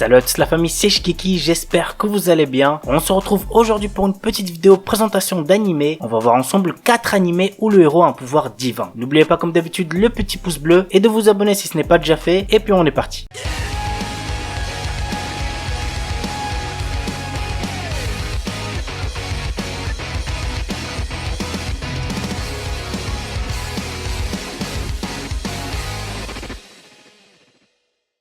Salut à tous la famille, c'est Shikeki, j'espère que vous allez bien. On se retrouve aujourd'hui pour une petite vidéo présentation d'animés. On va voir ensemble 4 animés où le héros a un pouvoir divin. N'oubliez pas comme d'habitude le petit pouce bleu et de vous abonner si ce n'est pas déjà fait. Et puis on est parti.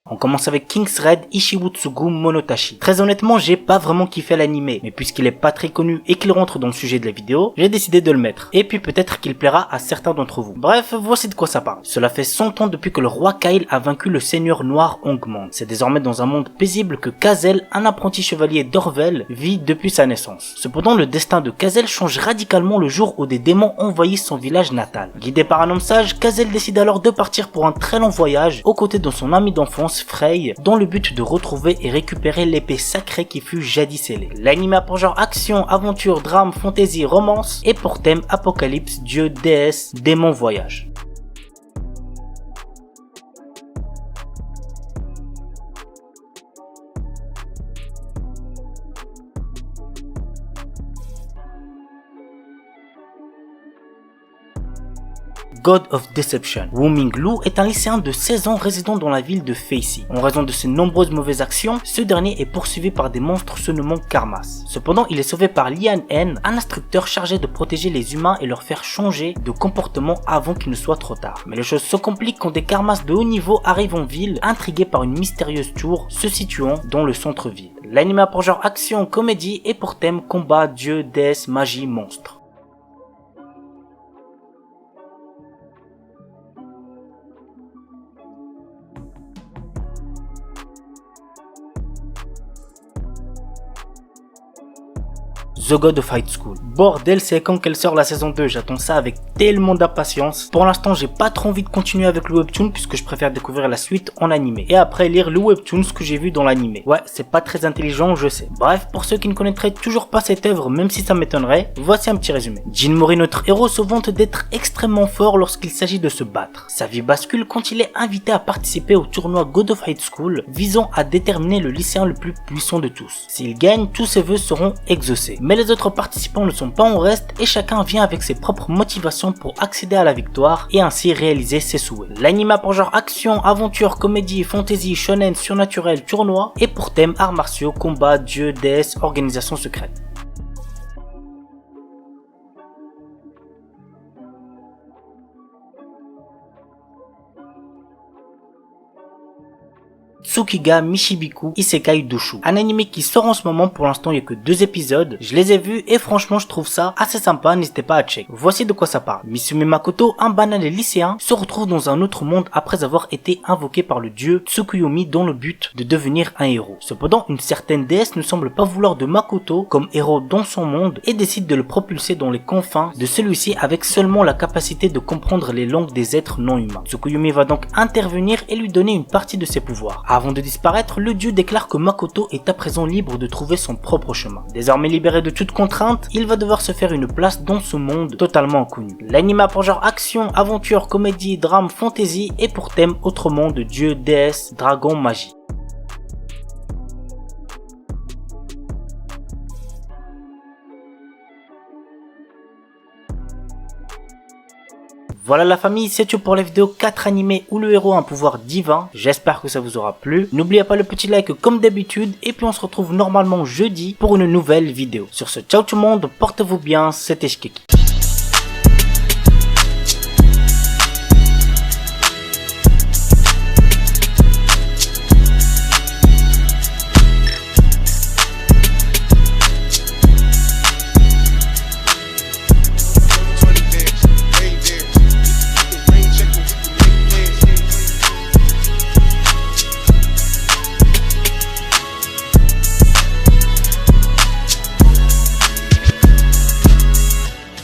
On commence avec King's Raid Ishiwotsugu Monotachi. Très honnêtement, j'ai pas vraiment kiffé l'anime, mais puisqu'il est pas très connu et qu'il rentre dans le sujet de la vidéo, j'ai décidé de le mettre. Et puis peut-être qu'il plaira à certains d'entre vous. Bref, voici de quoi ça parle. Cela fait 100 ans depuis que le roi Kyle a vaincu le seigneur noir Hongmon. C'est désormais dans un monde paisible que Kazel, un apprenti chevalier d'Orvel, vit depuis sa naissance. Cependant, le destin de Kazel change radicalement le jour où des démons envahissent son village natal. Guidé par un homme sage, Kazel décide alors de partir pour un très long voyage aux côtés de son ami d'enfance Frey, dans le but de retrouver et récupérer l'épée sacrée qui fut jadis scellée. L'anime a pour genre action, aventure, drame, fantasy, romance et pour thème apocalypse, dieu, déesse, démon, voyage. God of Deception. Wu Minglu est un lycéen de 16 ans résidant dans la ville de Feici. En raison de ses nombreuses mauvaises actions, ce dernier est poursuivi par des monstres se nommant Karmas. Cependant, il est sauvé par Lian N, un instructeur chargé de protéger les humains et leur faire changer de comportement avant qu'il ne soit trop tard. Mais les choses se compliquent quand des Karmas de haut niveau arrivent en ville, intrigués par une mystérieuse tour se situant dans le centre-ville. L'anime a pour genre action, comédie et pour thème combat, dieu, déesse, magie, monstre. The God of High School. Bordel, c'est quand qu'elle sort la saison 2, j'attends ça avec tellement d'impatience. Pour l'instant, j'ai pas trop envie de continuer avec le webtoon puisque je préfère découvrir la suite en animé. Et après lire le webtoon, ce que j'ai vu dans l'animé. Ouais, c'est pas très intelligent, je sais. Bref, pour ceux qui ne connaîtraient toujours pas cette œuvre, même si ça m'étonnerait, voici un petit résumé. Jin Mori, notre héros, se vante d'être extrêmement fort lorsqu'il s'agit de se battre. Sa vie bascule quand il est invité à participer au tournoi God of High School, visant à déterminer le lycéen le plus puissant de tous. S'il gagne, tous ses vœux seront exaucés. Mais les autres participants ne sont pas en reste et chacun vient avec ses propres motivations pour accéder à la victoire et ainsi réaliser ses souhaits. L'anime a pour genre action, aventure, comédie, fantasy, shonen, surnaturel, tournoi et pour thème arts martiaux, combat, dieu, déesse, organisation secrète. Tsukiga Michibiku Isekai Doshu. Un anime qui sort en ce moment, pour l'instant il n'y a que 2 épisodes, je les ai vus et franchement je trouve ça assez sympa, n'hésitez pas à check. Voici de quoi ça parle. Misumi Makoto, un banal lycéen, se retrouve dans un autre monde après avoir été invoqué par le dieu Tsukuyomi dans le but de devenir un héros. Cependant, une certaine déesse ne semble pas vouloir de Makoto comme héros dans son monde et décide de le propulser dans les confins de celui-ci avec seulement la capacité de comprendre les langues des êtres non humains. Tsukuyomi va donc intervenir et lui donner une partie de ses pouvoirs. Avant de disparaître, le dieu déclare que Makoto est à présent libre de trouver son propre chemin. Désormais libéré de toute contrainte, il va devoir se faire une place dans ce monde totalement inconnu. L'anime a pour genre action, aventure, comédie, drame, fantasy et pour thème autre monde, dieu, déesse, dragon, magie. Voilà la famille, c'est tout pour la vidéo 4 animés où le héros a un pouvoir divin. J'espère que ça vous aura plu. N'oubliez pas le petit like comme d'habitude et puis on se retrouve normalement jeudi pour une nouvelle vidéo. Sur ce, ciao tout le monde, portez-vous bien, c'était Shikeki.